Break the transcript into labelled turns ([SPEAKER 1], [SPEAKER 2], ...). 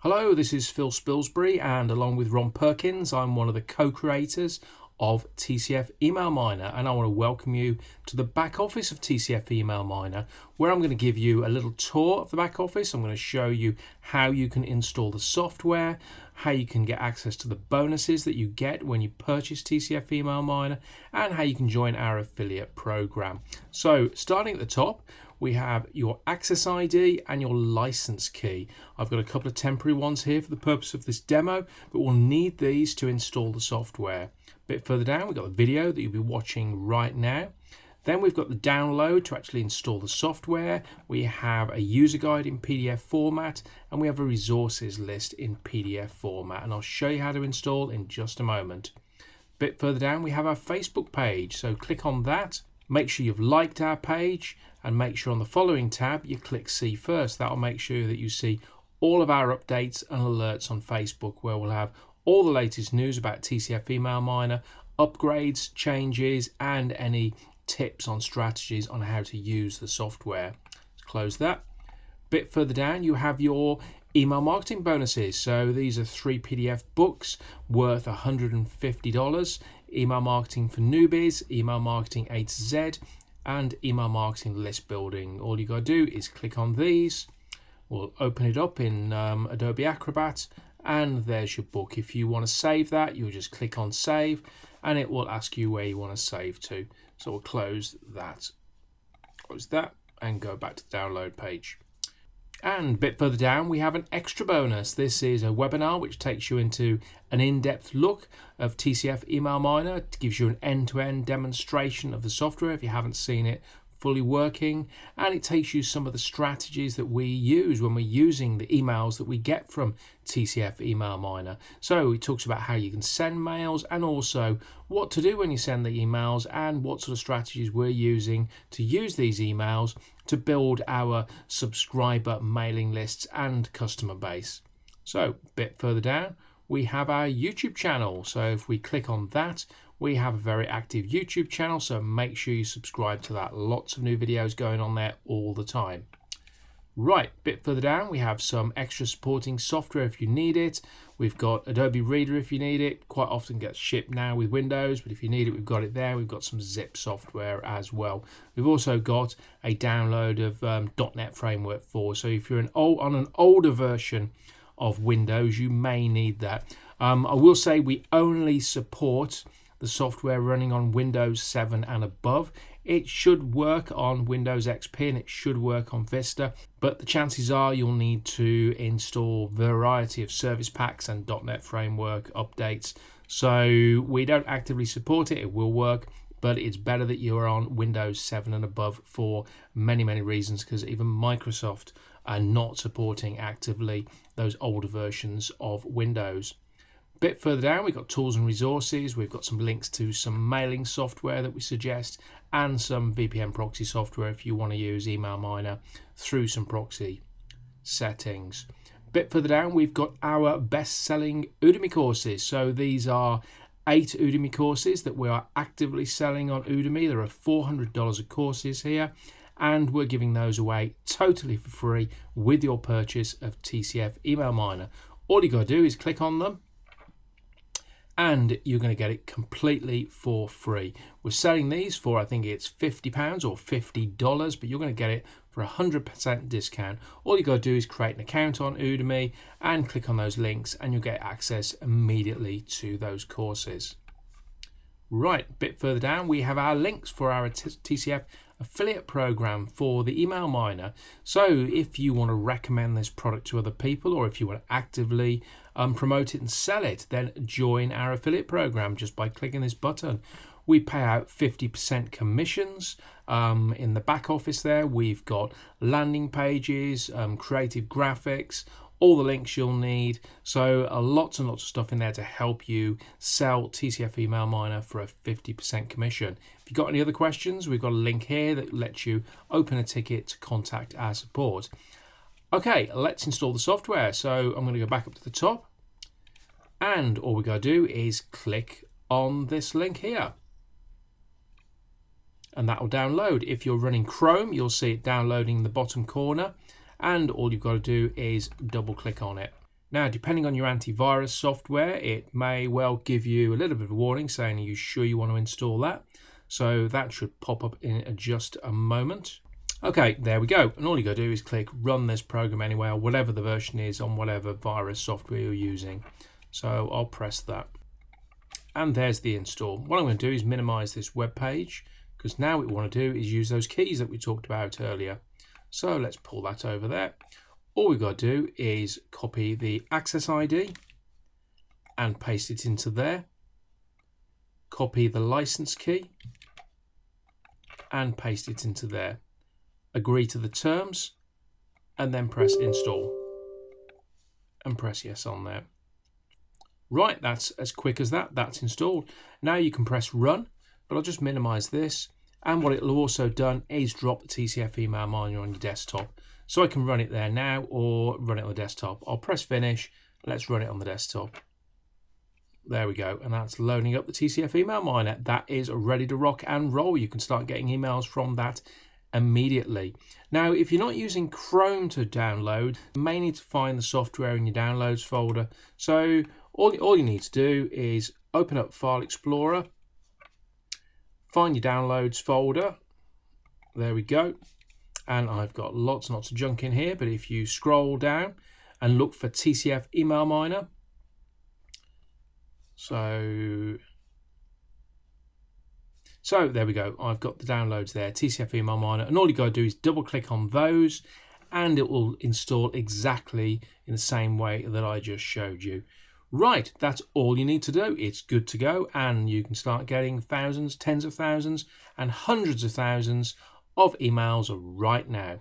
[SPEAKER 1] Hello, this is Phil Spilsbury, and along with Ron Perkins, I'm one of the co-creators of TCF Email Miner, and I want to welcome you to the back office of TCF Email Miner, where I'm going to give you a little tour of the back office. I'm going to show you how you can install the software, how you can get access to the bonuses that you get when you purchase TCF Email Miner, and how you can join our affiliate program. So, starting at the top, we have your access ID and your license key. I've got a couple of temporary ones here for the purpose of this demo, but we'll need these to install the software. A bit further down, we've got the video that you'll be watching right now. Then we've got the download to actually install the software. We have a user guide in PDF format, and we have a resources list in PDF format. And I'll show you how to install in just a moment. A bit further down, we have our Facebook page. So click on that. Make sure you've liked our page, and make sure on the following tab you click see first. That'll make sure that you see all of our updates and alerts on Facebook, where we'll have all the latest news about TCF Email Miner, upgrades, changes, and any tips on strategies on how to use the software. Let's close that. Bit further down, you have your email marketing bonuses. So these are 3 PDF books worth $150. Email marketing for newbies, email marketing A to Z, and email marketing list building. All you got to do is click on these. We'll open it up in Adobe Acrobat, and there's your book. If you want to save that, you'll just click on save, and it will ask you where you want to save to. So we'll close that, and go back to the download page. And a bit further down, we have an extra bonus. This is a webinar which takes you into an in-depth look of TCF Email Miner. It gives you an end-to-end demonstration of the software if you haven't seen it fully working, and it takes you some of the strategies that we use when we're using the emails that we get from TCF Email Miner. So it talks about how you can send mails, and also what to do when you send the emails, and what sort of strategies we're using to use these emails to build our subscriber mailing lists and customer base. So a bit further down, we have our YouTube channel. So if we click on that, we have a very active YouTube channel, so make sure you subscribe to that. Lots of new videos going on there all the time. Right, a bit further down, we have some extra supporting software if you need it. We've got Adobe Reader if you need it. Quite often gets shipped now with Windows, but if you need it, we've got it there. We've got some zip software as well. We've also got a download of .NET Framework 4. So if you're on an older version of Windows, you may need that. I will say we only support the software running on Windows 7 and above. It should work on Windows XP and it should work on Vista, but the chances are you'll need to install a variety of service packs and .NET Framework updates. So we don't actively support it. It will work, but it's better that you're on Windows 7 and above for many reasons, because even Microsoft are not supporting actively those older versions of Windows. Bit further down, we've got tools and resources. We've got some links to some mailing software that we suggest, and some VPN proxy software if you want to use Email Miner through some proxy settings. Bit further down, we've got our best-selling Udemy courses. So these are 8 Udemy courses that we are actively selling on Udemy. There are $400 of courses here, and we're giving those away totally for free with your purchase of TCF Email Miner. All you got to do is click on them, and you're going to get it completely for free. We're selling these for, I think it's £50 or $50, but you're going to get it for 100% discount. All you got to do is create an account on Udemy and click on those links, and you'll get access immediately to those courses. Right, a bit further down, we have our links for our TCF affiliate program for the email miner. So if you want to recommend this product to other people, or if you want to actively promote it and sell it, then join our affiliate program just by clicking this button. We pay out 50% commissions. In the back office there, we've got landing pages, creative graphics, all the links you'll need. So lots and lots of stuff in there to help you sell TCF Email Miner for a 50% commission. If you've got any other questions, we've got a link here that lets you open a ticket to contact our support. Okay, let's install the software. So I'm going to go back up to the top, and all we got to do is click on this link here, and that will download. If you're running Chrome, you'll see it downloading in the bottom corner, and all you've got to do is double click on it. Now, depending on your antivirus software, it may well give you a little bit of a warning saying, are you sure you want to install that? So that should pop up in just a moment. Okay, there we go. And all you got to do is click run this program anyway, or whatever the version is on whatever virus software you're using. So I'll press that. And there's the install. What I'm going to do is minimize this web page, because now what we want to do is use those keys that we talked about earlier. So let's pull that over there. All we've got to do is copy the access ID and paste it into there. Copy the license key and paste it into there. Agree to the terms and then press install and press yes on there. Right, that's as quick as that. That's installed. Now you can press run, but I'll just minimize this. And what it'll also done is drop the TCF email miner on your desktop. So I can run it there now or run it on the desktop. I'll press finish. Let's run it on the desktop. There we go. And that's loading up the TCF email miner. That is ready to rock and roll. You can start getting emails from that immediately. Now, if you're not using Chrome to download, you may need to find the software in your downloads folder. So all you need to do is open up File Explorer, find your downloads folder. There we go. And I've got lots and lots of junk in here, but if you scroll down and look for TCF email miner, so there we go. I've got the downloads there, TCF email miner, and all you got to do is double click on those and it will install exactly in the same way that I just showed you. Right, that's all you need to do. It's good to go, and you can start getting thousands, tens of thousands, and hundreds of thousands of emails right now.